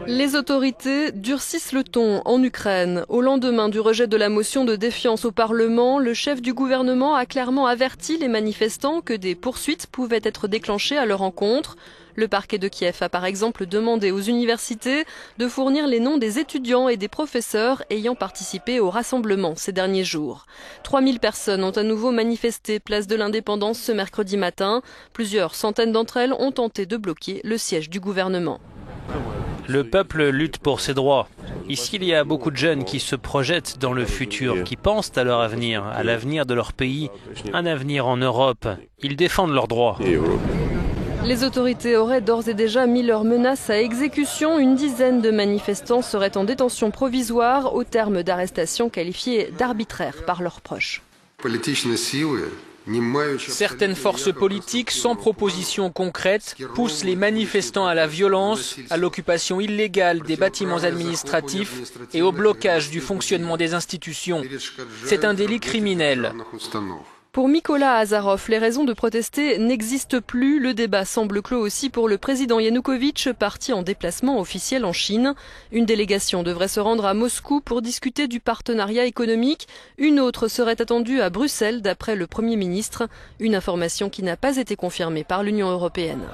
Les autorités durcissent le ton en Ukraine. Au lendemain du rejet de la motion de défiance au Parlement, le chef du gouvernement a clairement averti les manifestants que des poursuites pouvaient être déclenchées à leur encontre. Le parquet de Kiev a par exemple demandé aux universités de fournir les noms des étudiants et des professeurs ayant participé au rassemblement ces derniers jours. 3000 personnes ont à nouveau manifesté place de l'Indépendance ce mercredi matin. Plusieurs centaines d'entre elles ont tenté de bloquer le siège du gouvernement. Le peuple lutte pour ses droits. Ici, il y a beaucoup de jeunes qui se projettent dans le futur, qui pensent à leur avenir, à l'avenir de leur pays, un avenir en Europe. Ils défendent leurs droits. Les autorités auraient d'ores et déjà mis leurs menaces à exécution. Une dizaine de manifestants seraient en détention provisoire au terme d'arrestations qualifiées d'arbitraires par leurs proches. Certaines forces politiques sans proposition concrète poussent les manifestants à la violence, à l'occupation illégale des bâtiments administratifs et au blocage du fonctionnement des institutions. C'est un délit criminel. Pour Mykola Azarov, les raisons de protester n'existent plus. Le débat semble clos aussi pour le président Yanukovych, parti en déplacement officiel en Chine. Une délégation devrait se rendre à Moscou pour discuter du partenariat économique. Une autre serait attendue à Bruxelles, d'après le Premier ministre. Une information qui n'a pas été confirmée par l'Union européenne.